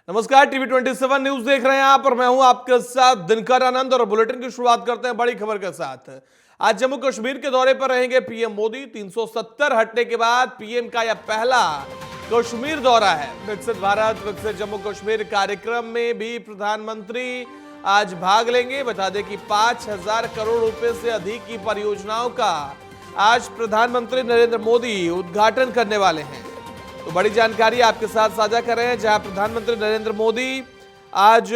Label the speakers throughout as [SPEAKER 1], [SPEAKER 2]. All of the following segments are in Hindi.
[SPEAKER 1] नमस्कार, टीवी 27 न्यूज देख रहे हैं आप और मैं हूं आपके साथ दिनकर आनंद। और बुलेटिन की शुरुआत करते हैं बड़ी खबर के साथ। आज जम्मू कश्मीर के दौरे पर रहेंगे पीएम मोदी। 370 हटने के बाद पीएम का यह पहला कश्मीर दौरा है। विकसित भारत विकसित जम्मू कश्मीर कार्यक्रम में भी प्रधानमंत्री आज भाग लेंगे। बता दें कि 5,000 करोड़ रुपए से अधिक की परियोजनाओं का आज प्रधानमंत्री नरेंद्र मोदी उद्घाटन करने वाले हैं। तो बड़ी जानकारी आपके साथ साझा कर रहे हैं, जहां प्रधानमंत्री नरेंद्र मोदी आज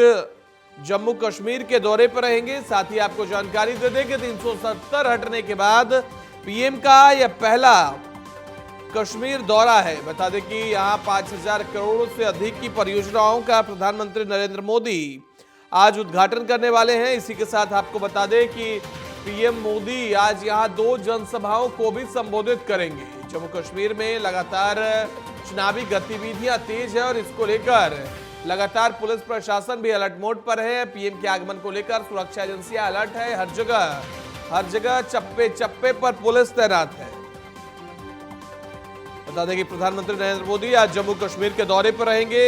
[SPEAKER 1] जम्मू कश्मीर के दौरे पर रहेंगे। साथ ही आपको जानकारी दे दें कि 370 हटने के बाद पीएम का यह पहला कश्मीर दौरा है। बता दें कि यहां 5,000 करोड़ से अधिक की परियोजनाओं का प्रधानमंत्री नरेंद्र मोदी आज उद्घाटन करने वाले हैं। इसी के साथ आपको बता दें कि पीएम मोदी आज यहां 2 जनसभाओं को भी संबोधित करेंगे। जम्मू कश्मीर में लगातार चुनावी गतिविधियां तेज है और इसको लेकर लगातार पुलिस प्रशासन भी अलर्ट मोड पर है। पीएम के आगमन को लेकर सुरक्षा एजेंसियां अलर्ट है। हर जगह चप्पे चप्पे पर पुलिस तैनात है। बता दें कि प्रधानमंत्री नरेंद्र मोदी आज जम्मू कश्मीर के दौरे पर रहेंगे।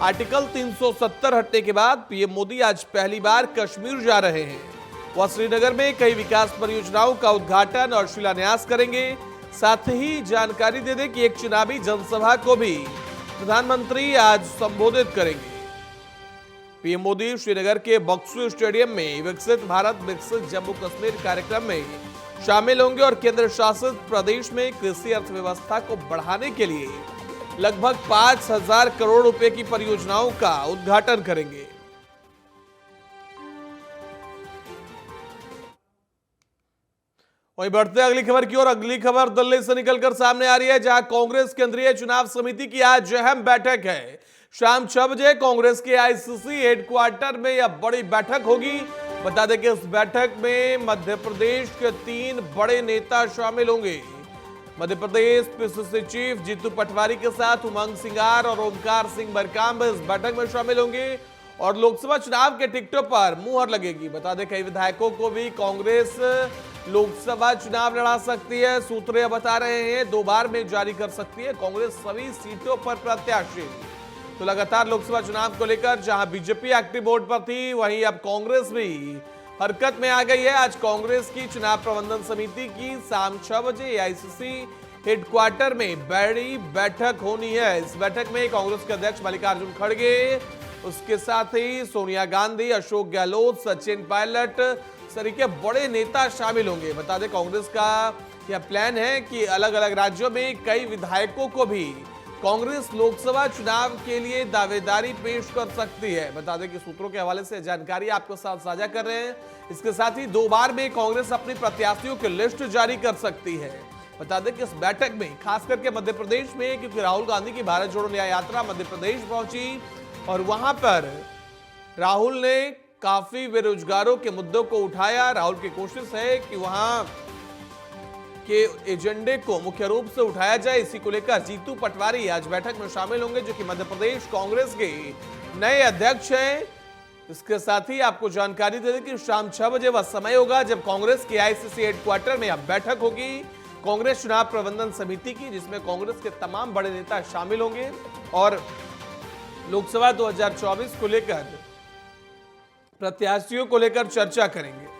[SPEAKER 1] आर्टिकल 370 हटने के बाद पीएम मोदी आज पहली बार कश्मीर जा रहे हैं। वह श्रीनगर में कई विकास परियोजनाओं का उद्घाटन और शिलान्यास करेंगे। साथ ही जानकारी दे दें कि एक चुनावी जनसभा को भी प्रधानमंत्री आज संबोधित करेंगे। पीएम मोदी श्रीनगर के बक्सू स्टेडियम में विकसित भारत विकसित जम्मू कश्मीर कार्यक्रम में शामिल होंगे और केंद्र शासित प्रदेश में कृषि अर्थव्यवस्था को बढ़ाने के लिए लगभग 5,000 करोड़ रुपए की परियोजनाओं का उद्घाटन करेंगे। वहीं बढ़ते अगली खबर की ओर। अगली खबर दिल्ली से निकलकर सामने आ रही है, जहां कांग्रेस केंद्रीय चुनाव समिति की आज अहम बैठक है। शाम 6 बजे कांग्रेस के आईसीसी हेडक्वार्टर में यह बड़ी बैठक होगी। बता दें कि इस बैठक में मध्य प्रदेश के 3 बड़े नेता शामिल होंगे। मध्य प्रदेश पीसीसी चीफ जीतू पटवारी के साथ उमंग सिंगार और ओमकार सिंह मरकाम इस बैठक में शामिल होंगे और लोकसभा चुनाव के टिकटों पर मुहर लगेगी। बता दें कई विधायकों को भी कांग्रेस लोकसभा चुनाव लड़ा सकती है। सूत्र बता रहे हैं 2 बार में जारी कर सकती है कांग्रेस सभी सीटों पर प्रत्याशी। तो लगातार लोकसभा चुनाव को लेकर जहां बीजेपी एक्टिव मोड पर थी, वहीं अब कांग्रेस भी हरकत में आ गई है। आज कांग्रेस की चुनाव प्रबंधन समिति की शाम 6 बजे आईसीसी हेडक्वार्टर में बड़ी बैठक होनी है। इस बैठक में कांग्रेस के अध्यक्ष मल्लिकार्जुन खड़गे, उसके साथ ही सोनिया गांधी, अशोक गहलोत, सचिन पायलट सरीके बड़े नेता शामिल होंगे। बता दें कांग्रेस का यह प्लान है कि अलग अलग राज्यों में कई विधायकों को भी कांग्रेस लोकसभा चुनाव के लिए दावेदारी पेश कर सकती है। बता दें कि सूत्रों के हवाले से जानकारी आपके साथ साझा कर रहे हैं। इसके साथ ही 2 बार में कांग्रेस अपनी प्रत्याशियों की लिस्ट जारी कर सकती है। बता दें कि इस बैठक में खास करके मध्य प्रदेश में, क्योंकि राहुल गांधी की भारत जोड़ो न्याय यात्रा मध्य प्रदेश पहुंची और वहां पर राहुल ने काफी बेरोजगारों के मुद्दों को उठाया। राहुल की कोशिश है कि वहां के एजेंडे को मुख्य रूप से उठाया जाए। इसी को लेकर जीतू पटवारी आज बैठक में शामिल होंगे, जो कि मध्य प्रदेश कांग्रेस के नए अध्यक्ष हैं। इसके साथ ही आपको जानकारी दे दें कि शाम 6 बजे वह समय होगा जब कांग्रेस के आईसीसी हेडक्वार्टर में अब बैठक होगी कांग्रेस चुनाव प्रबंधन समिति की, जिसमें कांग्रेस के तमाम बड़े नेता शामिल होंगे और लोकसभा 2024 को लेकर प्रत्याशियों को लेकर चर्चा करेंगे।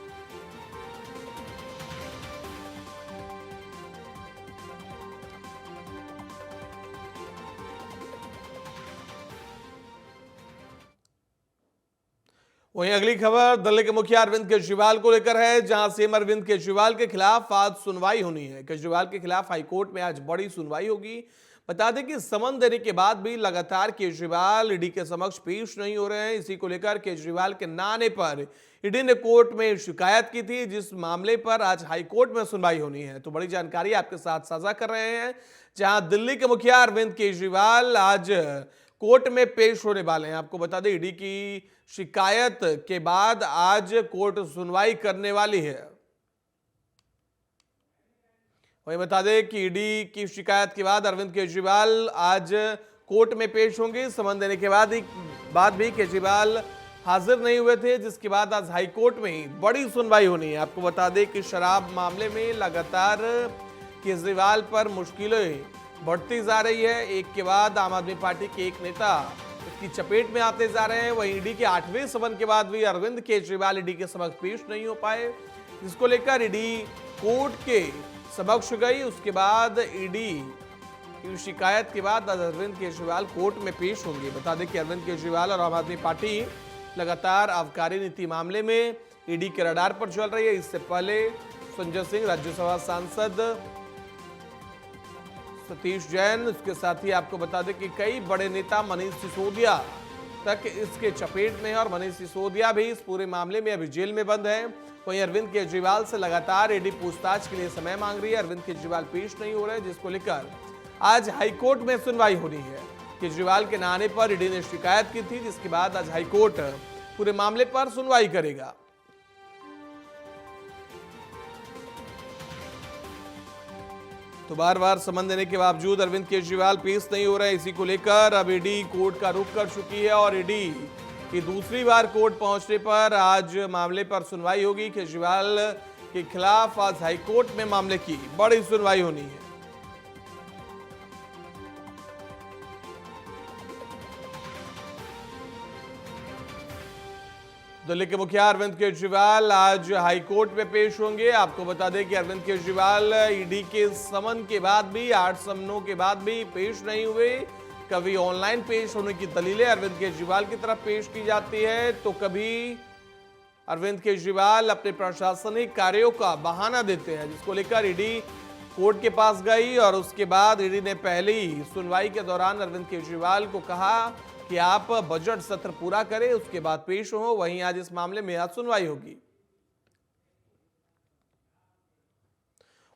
[SPEAKER 1] वहीं अगली खबर दिल्ली के मुखिया अरविंद केजरीवाल को लेकर है, जहां सीएम अरविंद केजरीवाल के खिलाफ आज सुनवाई होनी है। केजरीवाल के खिलाफ हाईकोर्ट में आज बड़ी सुनवाई होगी। बता दें कि समन देने के बाद भी लगातार केजरीवाल ईडी के समक्ष पेश नहीं हो रहे हैं। इसी को लेकर केजरीवाल के ना आने पर ईडी ने कोर्ट में शिकायत की थी, जिस मामले पर आज हाईकोर्ट में सुनवाई होनी है। तो बड़ी जानकारी आपके साथ साझा कर रहे हैं, जहां दिल्ली के मुखिया अरविंद केजरीवाल आज कोर्ट में पेश होने वाले हैं। आपको बता दें ईडी की शिकायत के बाद आज कोर्ट सुनवाई करने वाली है। वही बता दें कि ईडी की शिकायत के बाद अरविंद केजरीवाल आज कोर्ट में पेश होंगे। समन देने के बाद भी केजरीवाल हाजिर नहीं हुए थे, जिसके बाद आज हाईकोर्ट में बड़ी सुनवाई होनी है। आपको बता दें कि शराब मामले में लगातार केजरीवाल पर मुश्किलें बढ़ती जा रही है। एक के बाद आम आदमी पार्टी के एक नेता इसकी चपेट में आते जा रहे हैं। वहीं ईडी के 8वें समन के बाद भी अरविंद केजरीवाल ईडी के समक्ष पेश नहीं हो पाए, जिसको लेकर ईडी कोर्ट के समक्ष गई। उसके बाद ईडी की शिकायत के बाद आज अरविंद केजरीवाल कोर्ट में पेश होंगे। बता दें कि अरविंद केजरीवाल और आम आदमी पार्टी लगातार आबकारी नीति मामले में ईडी के रडार पर चल रही है। इससे पहले संजय सिंह, राज्यसभा सांसद सतीश जैन, उसके साथ ही आपको बता दें कि कई बड़े नेता मनीष सिसोदिया तक इसके चपेट में है और मनीष सिसोदिया भी इस पूरे मामले में अभी जेल में बंद है। वहीं अरविंद केजरीवाल से लगातार ईडी पूछताछ के लिए समय मांग रही है। अरविंद केजरीवाल पेश नहीं हो रहे, जिसको लेकर आज हाईकोर्ट में सुनवाई होनी है। केजरीवाल के न आने पर ईडी ने शिकायत की थी, जिसके बाद आज हाईकोर्ट पूरे मामले पर सुनवाई करेगा। तो बार बार समन देने के बावजूद अरविंद केजरीवाल पेश नहीं हो रहे। इसी को लेकर अब ईडी कोर्ट का रुख कर चुकी है और ईडी की दूसरी बार कोर्ट पहुंचने पर आज मामले पर सुनवाई होगी। केजरीवाल के खिलाफ आज हाईकोर्ट में मामले की बड़ी सुनवाई होनी है। दिल्ली के मुखिया अरविंद केजरीवाल आज हाईकोर्ट में पेश होंगे। आपको बता दें कि अरविंद केजरीवाल ईडी के समन के बाद भी 8 समनों के बाद भी पेश नहीं हुए। कभी ऑनलाइन पेश होने की दलीलें अरविंद केजरीवाल की तरफ पेश की जाती है, तो कभी अरविंद केजरीवाल अपने प्रशासनिक कार्यों का बहाना देते हैं, जिसको लेकर ईडी कोर्ट के पास गई और उसके बाद ईडी ने पहली सुनवाई के दौरान अरविंद केजरीवाल को कहा कि आप बजट सत्र पूरा करें, उसके बाद पेश हो। वहीं आज इस मामले में आज सुनवाई होगी।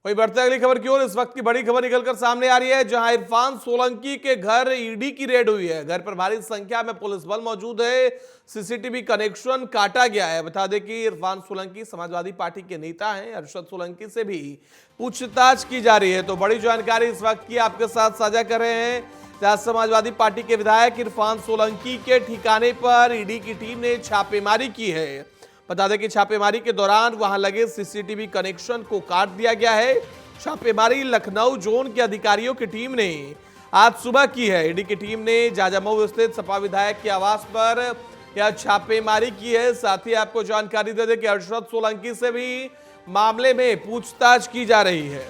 [SPEAKER 1] वहीं बढ़ते अगली खबर की ओर, इस वक्त की बड़ी खबर निकलकर सामने आ रही है, जहां इरफान सोलंकी के घर ईडी की रेड हुई है। घर पर भारी संख्या में पुलिस बल मौजूद है। सीसीटीवी कनेक्शन काटा गया है। बता दें कि इरफान सोलंकी समाजवादी पार्टी के नेता हैं। अरशद सोलंकी से भी पूछताछ की जा रही है। तो बड़ी जानकारी इस वक्त की आपके साथ साझा कर रहे हैं, जहां समाजवादी पार्टी के विधायक इरफान सोलंकी के ठिकाने पर ईडी की टीम ने छापेमारी की है। बता दें कि छापेमारी के दौरान वहां लगे सीसीटीवी कनेक्शन को काट दिया गया है। छापेमारी लखनऊ जोन के अधिकारियों की टीम ने आज सुबह की है। ईडी की टीम ने जाजामऊ स्थित सपा विधायक के आवास पर यह छापेमारी की है। साथ ही आपको जानकारी दे दें कि अरशद सोलंकी से भी मामले में पूछताछ की जा रही है।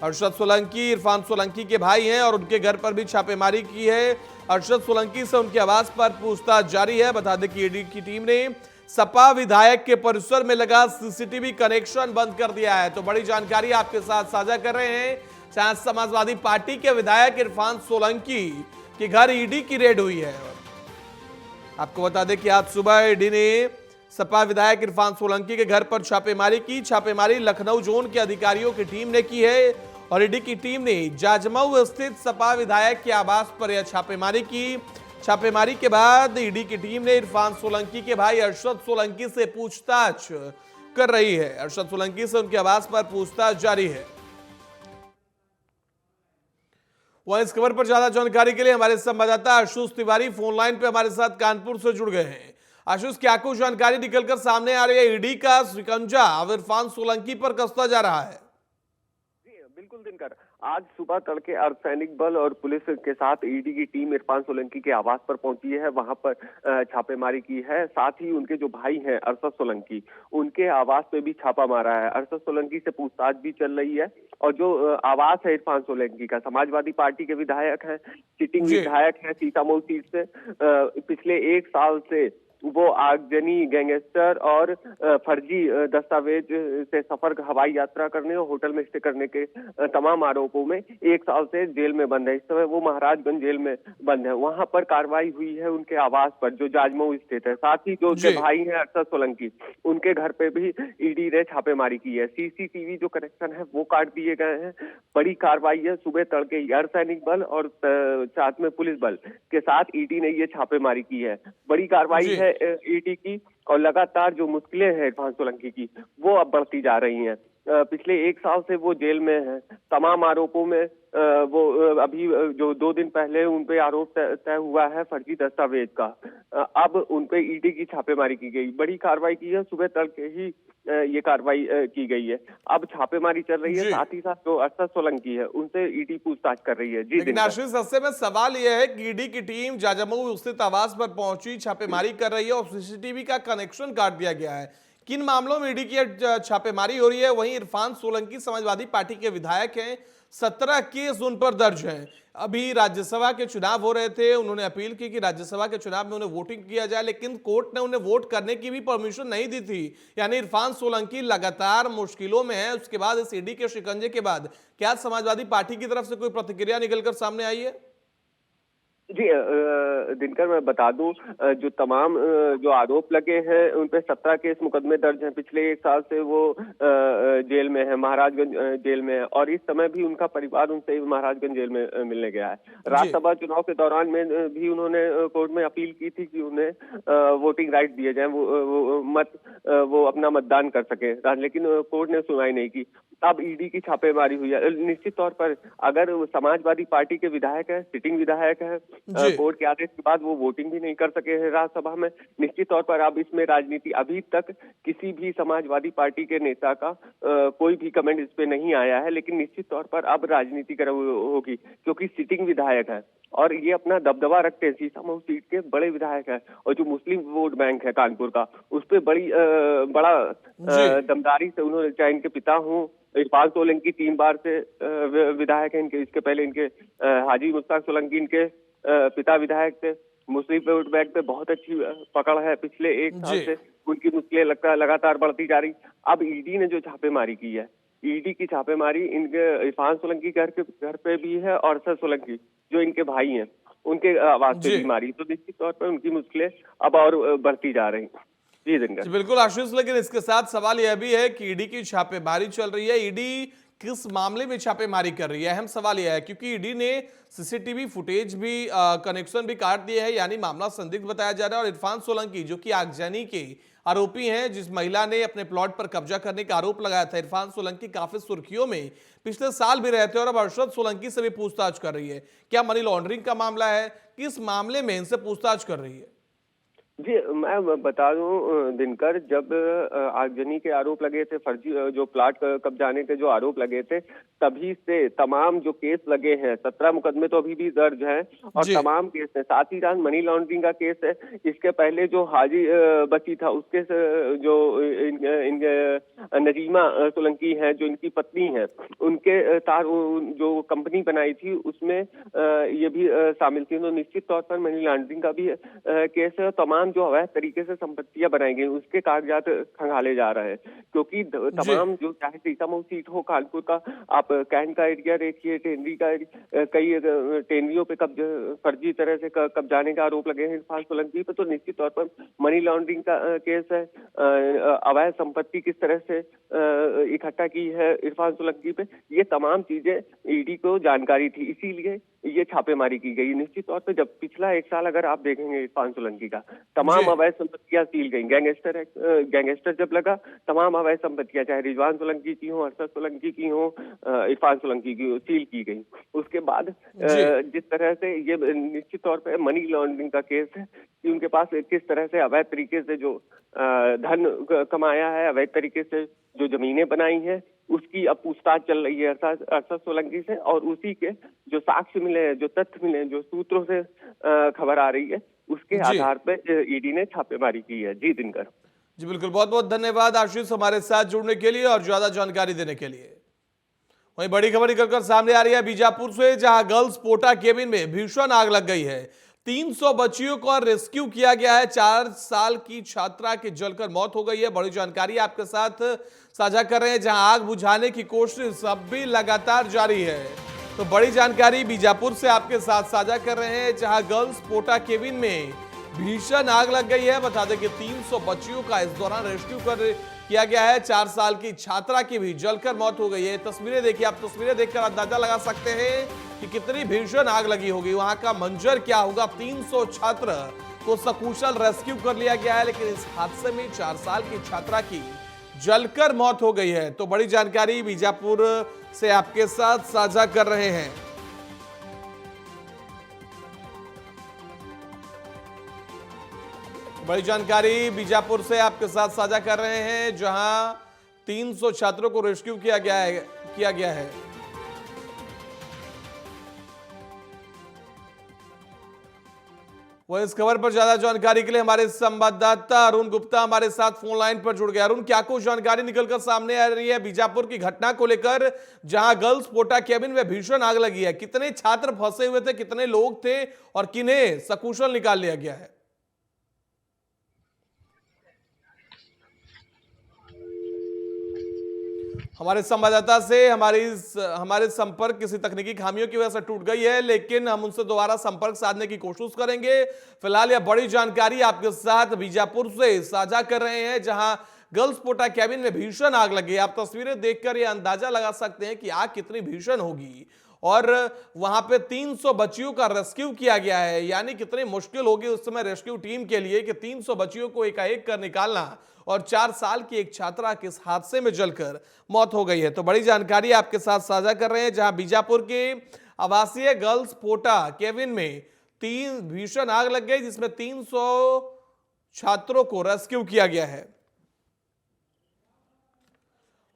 [SPEAKER 1] अरशद सोलंकी इरफान सोलंकी के भाई हैं और उनके घर पर भी छापेमारी की है। अरशद सोलंकी से उनके आवास पर पूछताछ जारी है। बता दें कि ईडी की टीम ने सपा विधायक के परिसर में लगा सीसीटीवी कनेक्शन बंद कर दिया है। तो बड़ी जानकारी आपके साथ साझा कर रहे हैं, जहां समाजवादी पार्टी के विधायक इरफान सोलंकी के घर ईडी की रेड हुई है। आपको बता दें कि आज सुबह ईडी ने सपा विधायक इरफान सोलंकी के घर पर छापेमारी की। छापेमारी लखनऊ जोन के अधिकारियों की टीम ने की है और ईडी की टीम ने जाजमऊ स्थित सपा विधायक के आवास पर यह छापेमारी की। छापेमारी के बाद ईडी की टीम ने इरफान सोलंकी के भाई अरशद सोलंकी से पूछताछ कर रही है। अरशद सोलंकी से उनके आवास पर पूछताछ जारी है। वहीं इस खबर पर ज्यादा जानकारी के लिए हमारे संवाददाता आशुष तिवारी फोन लाइन पे हमारे साथ कानपुर से जुड़ गए हैं। आशुष, क्या कुछ जानकारी निकलकर सामने आ रही है? ईडी का शिकंजा अब इरफान सोलंकी पर कसता जा रहा है।
[SPEAKER 2] बिल्कुल दिनकर, आज सुबह तड़के अर्धसैनिक बल और पुलिस के साथ ईडी की टीम इरफान सोलंकी के आवास पर पहुंची है। वहां पर छापेमारी की है। साथ ही उनके जो भाई हैं अरशद सोलंकी, उनके आवास पे भी छापा मारा है। अरशद सोलंकी से पूछताछ भी चल रही है। और जो आवास है इरफान सोलंकी का, समाजवादी पार्टी के विधायक है, सिटिंग विधायक है सीतामऊ सीट से। पिछले 1 साल से वो आगजनी, गैंगस्टर और फर्जी दस्तावेज से सफर हवाई यात्रा करने और होटल में स्टे करने के तमाम आरोपों में 1 साल से जेल में बंद है। इस समय वो महाराजगंज जेल में बंद है। वहां पर कार्रवाई हुई है उनके आवास पर, जो जाजमऊ स्थित है। साथ ही जो उनके भाई हैं अरशद सोलंकी, उनके घर पे भी ईडी ने छापेमारी की है। सीसीटीवी जो कनेक्शन है वो काट दिए गए हैं। बड़ी कार्रवाई है। सुबह तड़के अर्धसैनिक बल और साथ में पुलिस बल के साथ ईडी ने ये छापेमारी की है। बड़ी कार्रवाई है ईडी की, और लगातार जो मुश्किलें हैं इरफान सोलंकी की, वो अब बढ़ती जा रही हैं। पिछले 1 साल से वो जेल में है। तमाम आरोपों में वो अभी जो 2 दिन पहले उन पे आरोप तय हुआ है फर्जी दस्तावेज का। अब उन पे ईडी की छापेमारी की गई, बड़ी कार्रवाई की है, सुबह तड़के ही ये कार्रवाई की गई है। अब छापेमारी चल रही है,
[SPEAKER 1] जी।
[SPEAKER 2] साथ ही साथ जो अरशद सोलंकी है उनसे ईडी पूछताछ कर रही है। जी
[SPEAKER 1] लेकिन
[SPEAKER 2] दिनकर।
[SPEAKER 1] आशीष, ऐसे में सवाल यह है कि ईडी की टीम जाजमऊ स्थित आवास पर पहुंची, छापेमारी कर रही है और सीसीटीवी का कनेक्शन काट दिया गया है। किन मामलों में ईडी की छापेमारी हो रही है? वहीं इरफान सोलंकी समाजवादी पार्टी के विधायक हैं, 17 केस उन पर दर्ज हैं। अभी राज्यसभा के चुनाव हो रहे थे, उन्होंने अपील की कि राज्यसभा के चुनाव में उन्हें वोटिंग किया जाए, लेकिन कोर्ट ने उन्हें वोट करने की भी परमिशन नहीं दी थी। यानी इरफान सोलंकी लगातार मुश्किलों में है। उसके बाद इस ईडी के शिकंजे के बाद क्या समाजवादी पार्टी की तरफ से कोई प्रतिक्रिया निकलकर सामने आई है?
[SPEAKER 2] जी दिनकर, मैं बता दूं, जो तमाम जो आरोप लगे हैं उन पे 17 केस मुकदमे दर्ज हैं। पिछले 1 साल से वो जेल में है, महाराजगंज जेल में है, और इस समय भी उनका परिवार उनसे महाराजगंज जेल में मिलने गया है। राज्यसभा चुनाव के दौरान में भी उन्होंने कोर्ट में अपील की थी कि उन्हें वोटिंग राइट दिए जाए, वो अपना मतदान कर सके, लेकिन कोर्ट ने सुनवाई नहीं की। अब ईडी की छापेमारी हुई है। निश्चित तौर पर अगर वो समाजवादी पार्टी के विधायक है, सिटिंग विधायक है, कोर्ट के आदेश के बाद वो वोटिंग भी नहीं कर सके हैं राज्यसभा में, निश्चित तौर पर अब इसमें राजनीति, अभी तक किसी भी समाजवादी पार्टी के नेता का कोई भी कमेंट इस पे नहीं आया है, लेकिन निश्चित तौर पर अब राजनीति होगी, क्योंकि सिटिंग विधायक है और ये अपना दबदबा रखते हैं। सीतामऊ सीट के बड़े विधायक है और जो मुस्लिम वोट बैंक है कानपुर का, उस पर बड़ा दमदारी से उन्होंने, चाहे इनके पिता हों, इरफान सोलंकी 3 बार से विधायक हैं, इनके इसके पहले इनके हाजी मुश्ताक सोलंकी इनके पिता विधायक थे। मुस्लिम वोट बैंक पे बहुत अच्छी पकड़ है। पिछले 1 साल से उनकी मुश्किलें लगातार बढ़ती जा रही। अब ईडी ने जो छापेमारी की है, ईडी की छापेमारी इनके इरफान सोलंकी घर पे भी है और अरशद सोलंकी जो इनके भाई हैं उनके आवाज पे भी मारी, तो निश्चित तौर पर उनकी मुश्किलें अब और बढ़ती जा रही। जी दिनकर।
[SPEAKER 1] बिल्कुल आशीष, लेकिन इसके साथ सवाल यह भी है कि ईडी की छापेमारी चल रही है, ईडी किस मामले में छापेमारी कर रही है? अहम सवाल यह है क्योंकि ईडी ने सीसीटीवी फुटेज भी कनेक्शन भी काट दिए है, यानी मामला संदिग्ध बताया जा रहा है। और इरफान सोलंकी जो कि आगजनी के आरोपी हैं, जिस महिला ने अपने प्लॉट पर कब्जा करने का आरोप लगाया था, इरफान सोलंकी काफी सुर्खियों में पिछले साल भी रहे थे और अब अरशद सोलंकी से भी पूछताछ कर रही है। क्या मनी लॉन्ड्रिंग का मामला है? किस मामले में इनसे पूछताछ कर रही है?
[SPEAKER 2] जी, मैं बता दूं दिनकर, जब आगजनी के आरोप लगे थे, फर्जी जो प्लाट कब्जाने के जो आरोप लगे थे, तभी से तमाम जो केस लगे हैं, 17 मुकदमे तो अभी भी दर्ज हैं और तमाम केस हैं। साथ ही साथ मनी लॉन्ड्रिंग का केस है। इसके पहले जो हाजी बची था उसके जो नजीमा सोलंकी है, जो इनकी पत्नी है, उनके जो कंपनी बनाई थी उसमें ये भी शामिल थी। तो निश्चित तौर पर मनी लॉन्ड्रिंग का भी केस है। तमाम जो अवैध तरीके से संपत्तियां बनाई गई उसके कागजात खंगाले जा रहे हैं, क्योंकि तमाम जो, चाहे सीतामऊ सीट हो, कानपुर का आप कैंट का एरिया देखिए, टेनरी का कई टेनरियों पे फर्जी तरह से कब्जाने का आरोप लगे हैं इरफान सोलंकी पे। तो निश्चित तौर पर मनी लॉन्ड्रिंग का केस है, अवैध संपत्ति किस तरह से इकट्ठा की है इरफान सोलंकी पे, ये तमाम चीजें ईडी को जानकारी थी, इसीलिए ये छापेमारी की गई। निश्चित तौर पे जब पिछला 1 साल अगर आप देखेंगे इरफान सोलंकी का, तमाम अवैध संपत्तियां सील गई। गैंगस्टर जब लगा, तमाम अवैध संपत्तियां चाहे रिजवान सोलंकी की हो, अरशद सोलंकी की हो, इरफान सोलंकी की हो, सील की गई। उसके बाद जिस तरह से ये निश्चित तौर पे मनी लॉन्ड्रिंग का केस है कि उनके पास किस तरह से अवैध तरीके से जो धन कमाया है, अवैध तरीके से जो जमीनें बनाई हैं, उसकी अब पूछताछ चल रही है अरशद सोलंकी से। और उसी के जो साक्ष्य मिले हैं, जो तथ्य मिले हैं, जो सूत्रों से खबर आ रही है, उसके आधार पे ईडी ने छापेमारी की है। जी दिनकर।
[SPEAKER 1] जी बिल्कुल, बहुत बहुत धन्यवाद आशीष हमारे साथ जुड़ने के लिए और ज्यादा जानकारी देने के लिए। वहीं बड़ी खबर निकलकर सामने आ रही है बीजापुर से, जहां गर्ल्स पोटा केबिन में भीषण आग लग गई है। 300 बच्चियों को रेस्क्यू किया गया है। 4 साल की छात्रा की जलकर मौत हो गई है। बड़ी जानकारी आपके साथ साझा कर रहे हैं, जहां आग बुझाने की कोशिश अब भी लगातार जारी है। तो बड़ी जानकारी बीजापुर से आपके साथ साझा कर रहे हैं, जहां गर्ल्स पोटा केबिन में भीषण आग लग गई है। बता दें कि 300 बच्चियों का इस दौरान रेस्क्यू किया गया है। 4 साल की छात्रा की भी जलकर मौत हो गई है। तस्वीरें देखिए, आप तस्वीरें देखकर अंदाजा लगा सकते हैं कि कितनी भीषण आग लगी होगी, वहां का मंजर क्या होगा। 300 छात्र को सकुशल रेस्क्यू कर लिया गया है, लेकिन इस हादसे में 4 साल की छात्रा की जलकर मौत हो गई है। तो बड़ी जानकारी बीजापुर से आपके साथ साझा कर रहे हैं। बड़ी जानकारी बीजापुर से आपके साथ साझा कर रहे हैं, जहां 300 छात्रों को रेस्क्यू किया गया है। वह इस खबर पर ज्यादा जानकारी के लिए हमारे संवाददाता अरुण गुप्ता हमारे साथ फोन लाइन पर जुड़ गए। अरुण, क्या कुछ जानकारी निकलकर सामने आ रही है बीजापुर की घटना को लेकर, जहां गर्ल्स पोटा केबिन में भीषण आग लगी है? कितने छात्र फंसे हुए थे, कितने लोग थे और किन्हें सकुशल निकाल लिया गया है? हमारे संवाददाता से हमारे संपर्क किसी तकनीकी खामियों की वजह से टूट गई है, लेकिन हम उनसे दोबारा संपर्क साधने की कोशिश करेंगे। फिलहाल यह बड़ी जानकारी आपके साथ बीजापुर से साझा कर रहे हैं, जहां गर्ल्स पोटा कैबिन में भीषण आग लगी। आप तस्वीरें देखकर यह अंदाजा लगा सकते हैं कि आग कितनी भीषण होगी। और वहां पे 300 बच्चियों का रेस्क्यू किया गया है। यानी कितनी मुश्किल होगी उस समय रेस्क्यू टीम के लिए कि 300 बच्चियों को एकाएक कर निकालना, और 4 साल की एक छात्रा के इस हादसे में जलकर मौत हो गई है। तो बड़ी जानकारी आपके साथ साझा कर रहे हैं, जहां बीजापुर के आवासीय गर्ल्स पोटा केबिन में 3 भीषण आग लग गई, जिसमें 300 छात्रों को रेस्क्यू किया गया है।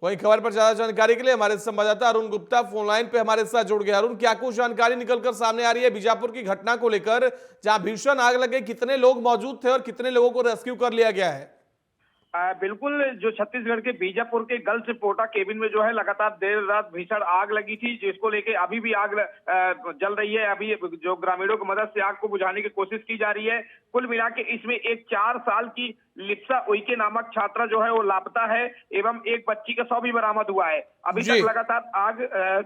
[SPEAKER 1] वहीं खबर पर ज्यादा जानकारी के लिए हमारे संवाददाता अरुण गुप्ता फोन लाइन पे हमारे साथ जुड़ गए। अरुण, क्या कुछ जानकारी निकलकर सामने आ रही है बीजापुर की घटना को लेकर, जहां भीषण आग लग गई? कितने लोग मौजूद थे और कितने लोगों को रेस्क्यू कर लिया गया है?
[SPEAKER 3] बिल्कुल, जो छत्तीसगढ़ के बीजापुर के गर्ल्स पोटा केबिन में जो है लगातार देर रात भीषण आग लगी थी, जिसको लेके अभी भी आग जल रही है। अभी जो ग्रामीणों की मदद से आग को बुझाने की कोशिश की जा रही है। कुल मिला के इसमें एक 4 साल की लिप्सा उइके नामक छात्रा जो है वो लापता है, एवं एक बच्ची का शव भी बरामद हुआ है। अभी तक लगातार आग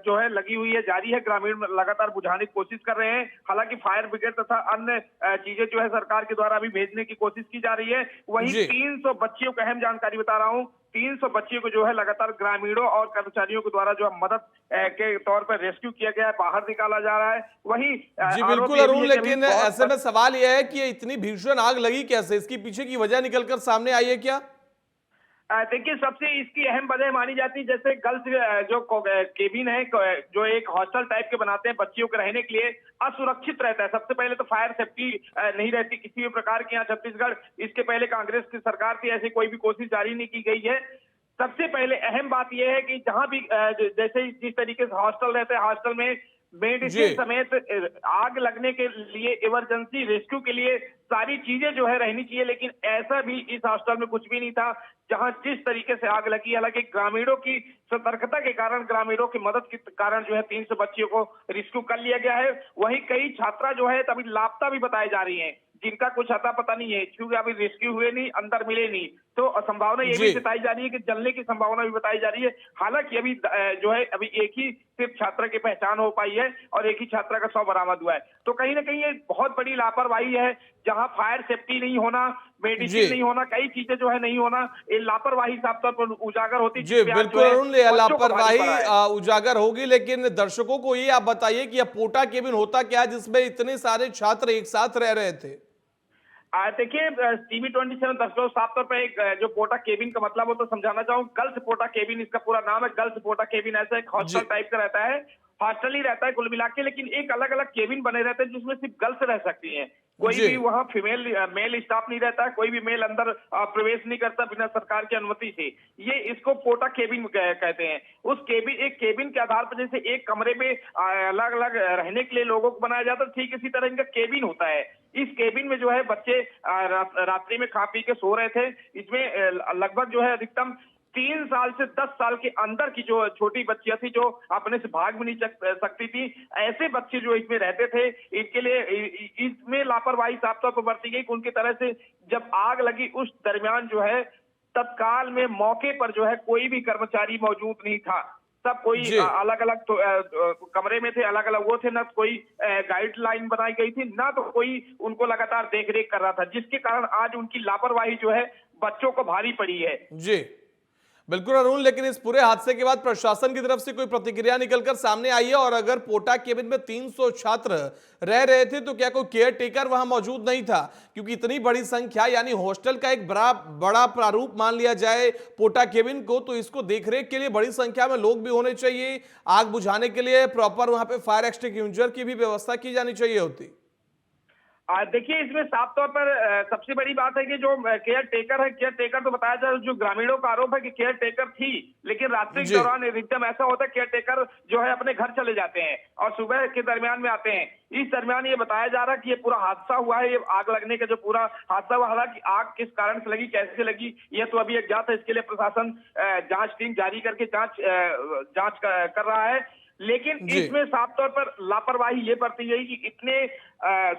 [SPEAKER 3] जो है लगी हुई है, जारी है। ग्रामीण लगातार बुझाने की कोशिश कर रहे हैं। हालांकि फायर ब्रिगेड तथा अन्य चीजें जो है सरकार के द्वारा अभी भेजने की कोशिश की जा रही है। वहीं 300 बच्चियों को, अहम जानकारी बता रहा हूँ, 300 बच्चियों को जो है लगातार ग्रामीणों और कर्मचारियों के द्वारा जो है मदद के तौर पर रेस्क्यू किया गया है, बाहर निकाला जा रहा है। वहीं
[SPEAKER 1] जी बिल्कुल अरुण, लेकिन ऐसे में सवाल यह है कि ये इतनी भीषण आग लगी कैसे? इसकी पीछे की वजह निकलकर सामने आई है क्या?
[SPEAKER 3] देखिए, सबसे इसकी अहम वजह मानी जाती है, जैसे गर्ल्स जो केबिन है, जो एक हॉस्टल टाइप के बनाते हैं बच्चियों के रहने के लिए, असुरक्षित रहता है। सबसे पहले तो फायर सेफ्टी नहीं रहती किसी भी प्रकार की। यहाँ छत्तीसगढ़, इसके पहले कांग्रेस की सरकार थी, ऐसी कोई भी कोशिश जारी नहीं की गई है। सबसे पहले अहम बात यह है कि जहां भी जैसे जिस तरीके से हॉस्टल रहते हैं, हॉस्टल में मेडिसिन समेत आग लगने के लिए, इमरजेंसी रेस्क्यू के लिए सारी चीजें जो है रहनी चाहिए, लेकिन ऐसा भी इस हॉस्टल में कुछ भी नहीं था। जहां जिस तरीके से आग लगी, हालांकि ग्रामीणों की सतर्कता के कारण, ग्रामीणों की मदद के कारण जो है 300 बच्चियों को रेस्क्यू कर लिया गया है। वहीं कई छात्रा जो है अभी लापता भी बताई जा रही है, जिनका कुछ अता पता नहीं है, क्योंकि अभी रेस्क्यू हुए नहीं, अंदर मिले नहीं। तो संभावना ये भी जताई जा रही है कि जलने की संभावना भी बताई जा रही है। हालांकि अभी जो है अभी एक ही सिर्फ छात्रा की पहचान हो पाई है और एक ही छात्रा का शव बरामद हुआ है। तो कहीं ना कहीं ये बहुत बड़ी लापरवाही है, जहां फायर सेफ्टी नहीं होना, मेडिसिन नहीं होना, कई चीजें जो है नहीं होना, ये लापरवाही साफ तौर पर उजागर होती
[SPEAKER 1] जी बिल्कुल लापरवाही उजागर होगी। लेकिन दर्शकों को ये आप बताइए कि यह पोटा केबिन होता क्या है, जिसमें इतने सारे छात्र एक साथ रह रहे थे?
[SPEAKER 3] देखिए, टीवी 27 दर्शकों, साफ तौर पर एक जो पोटा केबिन का मतलब हो तो समझाना चाहूँ। गर्ल्स पोटा केबिन इसका पूरा नाम है। गर्ल्स पोटा केबिन ऐसा एक हॉस्टल टाइप का रहता है, हॉस्टल ही रहता है कुल मिला के, लेकिन एक अलग अलग केबिन बने रहते हैं जिसमें सिर्फ गर्ल्स रह सकती हैं। कोई भी वहाँ मेल स्टाफ नहीं रहता है, कोई भी मेल अंदर प्रवेश नहीं करता बिना सरकार की अनुमति से। ये इसको पोटा केबिन कहते हैं। उस एक केबिन के आधार पर, जैसे एक कमरे में अलग अलग रहने के लिए लोगों को बनाया जाता है, ठीक इसी तरह इनका केबिन होता है। इस केबिन में जो है बच्चे रात्रि में खा पी के सो रहे थे। इसमें लगभग जो है अधिकतम 3 साल से 10 साल के अंदर की जो छोटी बच्चियां थी, जो अपने से भाग भी नहीं सकती थी, ऐसे बच्चे जो इसमें रहते थे, इनके लिए इसमें लापरवाही साफ तौर पर बरती गई। उनकी तरह से जब आग लगी उस दरमियान जो है तत्काल में मौके पर जो है कोई भी कर्मचारी मौजूद नहीं था। सब कोई अलग अलग कमरे में थे, अलग अलग वो थे, ना कोई गाइडलाइन बनाई गई थी, ना तो कोई उनको लगातार देख रेख कर रहा था, जिसके कारण आज उनकी लापरवाही जो है बच्चों को भारी पड़ी है।
[SPEAKER 1] जी बिल्कुल अरुण, लेकिन इस पूरे हादसे के बाद प्रशासन की तरफ से कोई प्रतिक्रिया निकलकर सामने आई है? और अगर पोटा केबिन में 300 छात्र रह रहे थे तो क्या कोई केयर टेकर वहां मौजूद नहीं था? क्योंकि इतनी बड़ी संख्या, यानी हॉस्टल का एक बड़ा बड़ा प्रारूप मान लिया जाए पोटा केबिन को, तो इसको देखरेख के लिए बड़ी संख्या में लोग भी होने चाहिए। आग बुझाने के लिए प्रॉपर वहां पे फायर एक्सटिंग्विशर की भी व्यवस्था की जानी चाहिए होती।
[SPEAKER 3] देखिए, इसमें साफ तौर पर सबसे बड़ी बात है कि जो केयर टेकर है, केयर टेकर तो बताया जा रहा है, जो ग्रामीणों का आरोप है कि केयर टेकर थी, लेकिन रात्रि के
[SPEAKER 1] जी।
[SPEAKER 3] दौरान एकदम ऐसा होता है केयर टेकर जो है अपने घर चले जाते हैं और सुबह के दरमियान में आते हैं। इस दरमियान ये बताया जा रहा है कि ये पूरा हादसा हुआ है, ये आग लगने का जो पूरा हादसा हुआ, हालांकि आग किस कारण से लगी, कैसे लगी, ये तो अभी अज्ञात है। इसके लिए प्रशासन जांच टीम जारी करके जांच कर रहा है। लेकिन
[SPEAKER 1] जी।
[SPEAKER 3] इसमें साफ तौर पर लापरवाही ये बरती गई कि इतने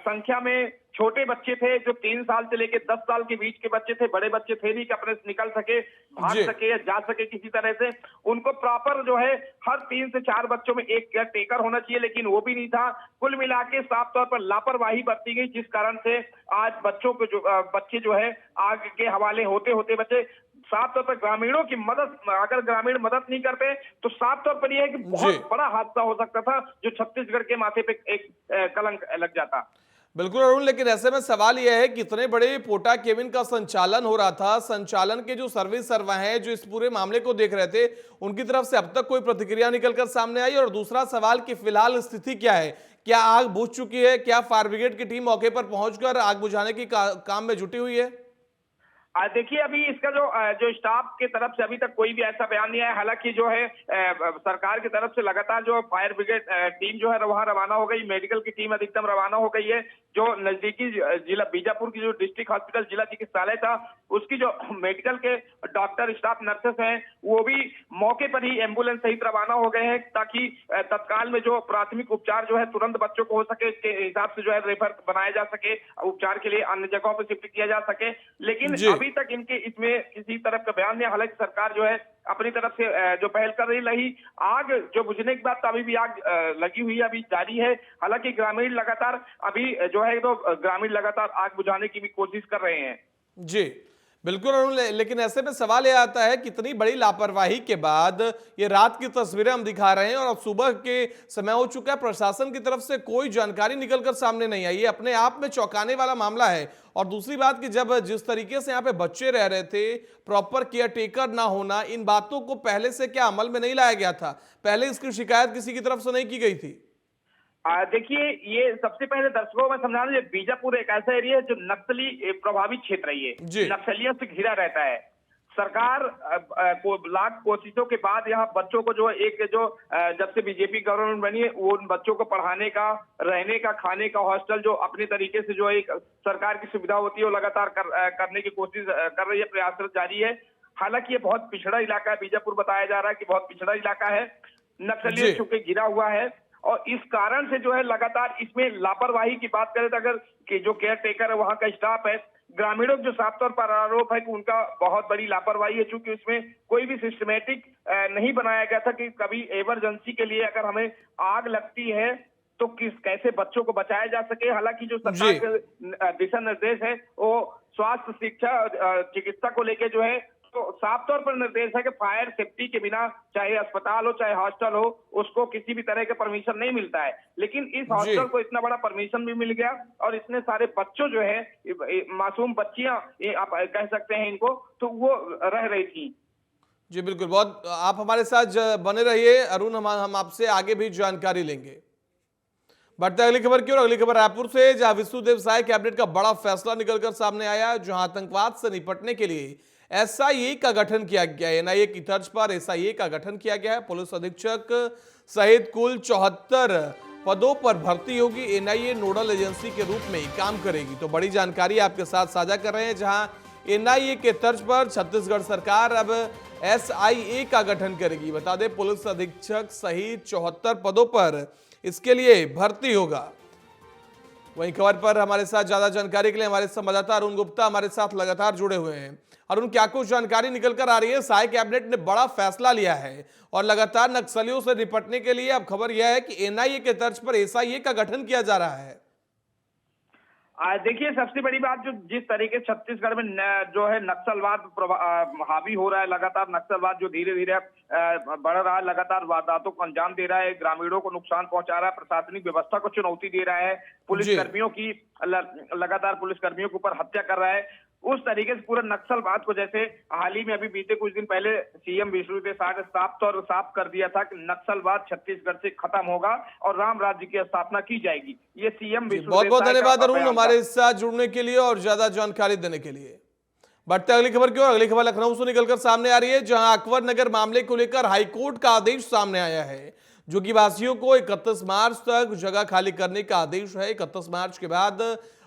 [SPEAKER 3] संख्या में छोटे बच्चे थे, जो 3 साल से लेकर 10 साल के बीच के बच्चे थे, बड़े बच्चे थे नहीं कि अपने से निकल सके, भाग
[SPEAKER 1] जी।
[SPEAKER 3] सके या जा सके किसी तरह से। उनको प्रॉपर जो है हर 3 से 4 बच्चों में एक केयर टेकर होना चाहिए, लेकिन वो भी नहीं था। कुल मिला के साफ तौर पर लापरवाही बरती गई, जिस कारण से आज बच्चे जो है आग के हवाले होते होते बचे। साफ तौर पर ग्रामीणों की मदद, अगर ग्रामीण मदद नहीं करते तो साफ तौर पर यह है कि बहुत बड़ा हादसा हो सकता था, जो छत्तीसगढ़ के माथे पे एक कलंक लग जाता।
[SPEAKER 1] बिल्कुल अरुण, लेकिन ऐसे में सवाल यह है कि इतने बड़े पोटा केबिन का संचालन हो रहा था, संचालन के जो सर्विस सर्वा हैं जो इस पूरे मामले को देख रहे थे, उनकी तरफ से अब तक कोई प्रतिक्रिया निकलकर सामने आई? और दूसरा सवाल कि फिलहाल स्थिति क्या है? क्या आग बुझ चुकी है? क्या फायर ब्रिगेड की टीम मौके पर पहुंचकर आग बुझाने की काम में जुटी हुई है?
[SPEAKER 3] देखिए, अभी इसका जो स्टाफ की तरफ से अभी तक कोई भी ऐसा बयान नहीं आया। हालांकि जो है सरकार की तरफ से लगातार जो फायर ब्रिगेड टीम जो है वहां रवाना हो गई, मेडिकल की टीम अधिकतम रवाना हो गई है। जो नजदीकी जिला बीजापुर की जो डिस्ट्रिक्ट हॉस्पिटल जिला चिकित्सालय था, उसकी जो मेडिकल के डॉक्टर स्टाफ नर्सेस हैं, वो भी मौके पर ही एम्बुलेंस सहित रवाना हो गए हैं, ताकि तत्काल में जो प्राथमिक उपचार जो है तुरंत बच्चों को हो सके, इसके हिसाब से जो है रेफर बनाया जा सके, उपचार के लिए अन्य जगहों पर शिफ्ट किया जा सके। लेकिन अभी तक इनके इसमें किसी तरफ का बयान नहीं। हालांकि सरकार जो है अपनी तरफ से जो पहल कर रही आग जो बुझने के बाद तो अभी भी आग लगी हुई है, अभी जारी है। हालांकि ग्रामीण लगातार अभी जो है तो ग्रामीण लगातार आग बुझाने की भी कोशिश कर रहे हैं।
[SPEAKER 1] जी बिल्कुल अरुण, लेकिन ऐसे में सवाल यह आता है कितनी बड़ी लापरवाही के बाद ये रात की तस्वीरें हम दिखा रहे हैं और अब सुबह के समय हो चुका है, प्रशासन की तरफ से कोई जानकारी निकलकर सामने नहीं आई। ये अपने आप में चौंकाने वाला मामला है। और दूसरी बात कि जब जिस तरीके से यहाँ पे बच्चे रह रहे थे, प्रॉपर केयर टेकर ना होना, इन बातों को पहले से क्या अमल में नहीं लाया गया था? पहले इसकी शिकायत किसी की तरफ से नहीं की गई थी?
[SPEAKER 3] देखिए, ये सबसे पहले दर्शकों में समझाना, ये बीजापुर एक ऐसा एरिया है जो नक्सली प्रभावित क्षेत्र है। ये नक्सलियों से घिरा रहता है। सरकार को लाख कोशिशों के बाद यहाँ बच्चों को जो जब से बीजेपी गवर्नमेंट बनी है, वो उन बच्चों को पढ़ाने का, रहने का, खाने का, हॉस्टल जो अपने तरीके से जो एक सरकार की सुविधा होती है वो लगातार करने की कोशिश कर रही है, प्रयास जारी है। हालांकि ये बहुत पिछड़ा इलाका है, बीजापुर बताया जा रहा है कि बहुत पिछड़ा इलाका है, नक्सलियों से घिरा हुआ है। और इस कारण से जो है लगातार इसमें लापरवाही की बात करें तो अगर कि जो केयर टेकर है, वहां का स्टाफ है, ग्रामीणों जो साफ तौर पर आरोप है कि उनका बहुत बड़ी लापरवाही है, चूंकि उसमें कोई भी सिस्टमेटिक नहीं बनाया गया था कि कभी इमरजेंसी के लिए अगर हमें आग लगती है तो कैसे बच्चों को बचाया जा सके। हालांकि जो सरकार के दिशा निर्देश है वो स्वास्थ्य, शिक्षा, चिकित्सा को लेके जो है तो साफ तौर पर निर्देश है कि फायर सेफ्टी के बिना चाहे अस्पताल हो चाहे हॉस्टल हो, उसको किसी भी तरह का परमिशन नहीं मिलता है। लेकिन इस हॉस्टल को इतना बड़ा परमिशन भी मिल गया और इतने सारे बच्चों जो है, मासूम बच्चियां आप कह सकते हैं इनको, तो वो रह रही थी।
[SPEAKER 1] जी बिल्कुल, बहुत आप हमारे साथ बने रहिए अरुण, हम आपसे आगे भी जानकारी लेंगे। बढ़ते अगली खबर की ओर। अगली खबर रायपुर से, जहां विष्णुदेव साय कैबिनेट का बड़ा फैसला निकलकर सामने आया, जहां आतंकवाद से निपटने के लिए एसआईए का गठन किया गया है। एनआईए की तर्ज पर एसआईए का गठन किया गया है। पुलिस अधीक्षक सहित कुल 74 पदों पर भर्ती होगी। एनआईए नोडल एजेंसी के रूप में काम करेगी। तो बड़ी जानकारी आपके साथ साझा कर रहे हैं, जहां एनआईए के तर्ज पर छत्तीसगढ़ सरकार अब एसआईए का गठन करेगी। बता दें, पुलिस अधीक्षक सहित 74 पदों पर इसके लिए भर्ती होगा। वहीं खबर पर हमारे साथ ज्यादा जानकारी के लिए हमारे संवाददाता अरुण गुप्ता हमारे साथ लगातार जुड़े हुए हैं। अरुण, क्या कुछ जानकारी निकल कर आ रही है? साय कैबिनेट ने बड़ा फैसला लिया है और लगातार नक्सलियों से निपटने के लिए अब खबर यह है कि एनआईए के तर्ज पर एसआईए का गठन किया जा रहा है।
[SPEAKER 3] देखिए, सबसे बड़ी बात जो जिस तरीके से छत्तीसगढ़ में जो है नक्सलवाद हावी हो रहा है, लगातार नक्सलवाद जो धीरे धीरे बढ़ रहा है, लगातार वारदातों को अंजाम दे रहा है, ग्रामीणों को नुकसान पहुंचा रहा है, प्रशासनिक व्यवस्था को चुनौती दे रहा है, पुलिस कर्मियों की लगातार पुलिस कर्मियों के ऊपर हत्या कर रहा है। उस तरीके से पूरा नक्सलवाद को, जैसे हाल ही में अभी बीते कुछ दिन पहले सीएम विष्णुदेव साय ने साफ कर दिया था कि नक्सलवाद छत्तीसगढ़ से खत्म होगा और राम राज्य की स्थापना की जाएगी। ये सीएम
[SPEAKER 1] बहुत बहुत धन्यवाद अरुण हमारे साथ जुड़ने के लिए और ज्यादा जानकारी देने के लिए। बढ़ते अगली खबर की ओर। अगली खबर लखनऊ से निकलकर सामने आ रही है, जहां अकबर नगर मामले को लेकर हाईकोर्ट का आदेश सामने आया है, जो कि वासियों को 31 मार्च तक जगह खाली करने का आदेश है। 31 मार्च के बाद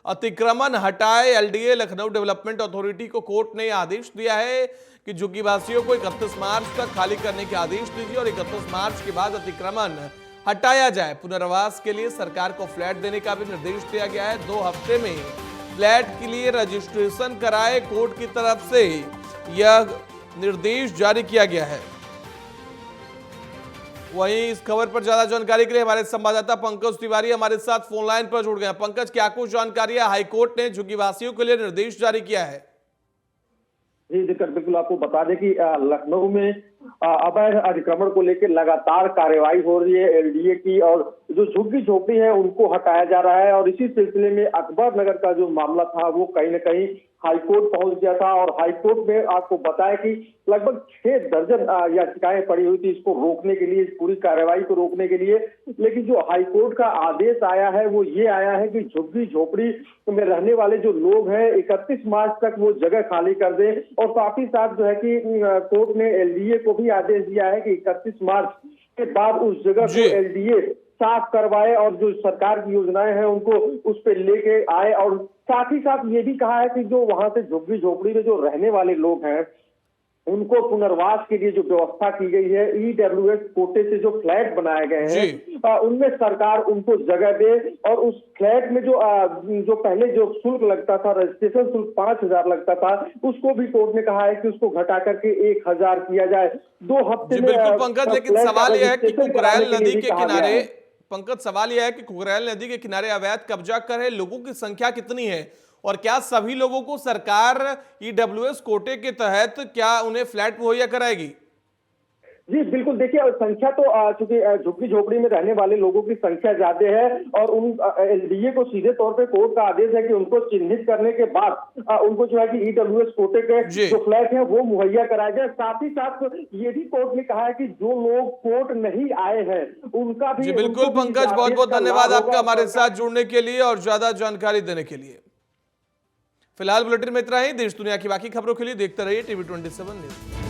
[SPEAKER 1] अतिक्रमण हटाए। एलडीए लखनऊ डेवलपमेंट अथॉरिटी को कोर्ट ने आदेश दिया है कि झुग्गीवासियों को 31 मार्च तक खाली करने के आदेश दीजिए और 31 मार्च के बाद अतिक्रमण हटाया जाए। पुनर्वास के लिए सरकार को फ्लैट देने का भी निर्देश दिया गया है। 2 हफ्ते में फ्लैट के लिए रजिस्ट्रेशन कराए। कोर्ट की तरफ से यह निर्देश जारी किया गया है। वहीं इस खबर पर ज्यादा जानकारी के लिए हमारे संवाददाता पंकज तिवारी हमारे साथ फोन लाइन पर जुड़ गए हैं। पंकज, क्या कुछ जानकारी है? हाईकोर्ट ने झुग्गीवासियों के लिए निर्देश जारी किया है।
[SPEAKER 4] जी दिक्कत बिल्कुल आपको बता दें कि लखनऊ में अवैध अतिक्रमण को लेकर लगातार कार्रवाई हो रही है एलडीए की, और जो झुग्गी झोपड़ी है उनको हटाया जा रहा है। और इसी सिलसिले में अकबर नगर का जो मामला था वो कहीं न कहीं हाईकोर्ट पहुंच गया था। और हाईकोर्ट में आपको बताया कि लगभग 6 दर्जन याचिकाएं पड़ी हुई थी इसको रोकने के लिए, इस पूरी कार्रवाई को रोकने के लिए। लेकिन जो हाईकोर्ट का आदेश आया है वो ये आया है कि झुग्गी झोपड़ी में रहने वाले जो लोग हैं 31 मार्च तक वो जगह खाली कर दें। और साथ ही साथ जो है कि कोर्ट ने एलडीए को भी आदेश दिया है कि 31 मार्च के बाद उस जगह को एलडीए साफ करवाए और जो सरकार की योजनाएं हैं उनको उस पे लेके आए। और साथ ही साथ ये भी कहा है कि जो वहां से झुग्गी झोपड़ी में जो रहने वाले लोग हैं उनको पुनर्वास के लिए जो व्यवस्था की गई है, ईडब्ल्यूएस कोटे से जो फ्लैट बनाए गए हैं उनमें सरकार उनको जगह दे। और उस फ्लैट में जो पहले जो शुल्क लगता था, रजिस्ट्रेशन शुल्क 5000 लगता था, उसको भी कोर्ट ने कहा है कि उसको घटा करके 1000 किया जाए। 2 हफ्ते में।
[SPEAKER 1] बिल्कुल पंकज, लेकिन सवाल यह है कि कुकरैल नदी के किनारे, पंकज सवाल यह है कि कुकरैल नदी के किनारे अवैध कब्जा कर रहे लोगों की संख्या कितनी है और क्या सभी लोगों को सरकार ईडब्ल्यूएस कोटे के तहत क्या उन्हें फ्लैट मुहैया कराएगी?
[SPEAKER 4] जी बिल्कुल, देखिए संख्या तो चूंकि झुग्गी झोपड़ी में रहने वाले लोगों की संख्या ज्यादा है और उन एलडीए को सीधे तौर पे कोर्ट का आदेश है कि उनको चिन्हित करने के बाद उनको जो है कि ईडब्ल्यूएस कोटे के जो फ्लैट है वो मुहैया कराए जाए। साथ ही साथ ये भी कोर्ट ने कहा है कि जो लोग कोर्ट नहीं आए हैं उनका भी।
[SPEAKER 1] बिल्कुल पंकज, बहुत बहुत धन्यवाद आपका हमारे साथ जुड़ने के लिए और ज्यादा जानकारी देने के लिए। फिलहाल बुलेटिन में इतना ही। देश दुनिया की बाकी खबरों के लिए देखते रहिए टीवी 27 न्यूज।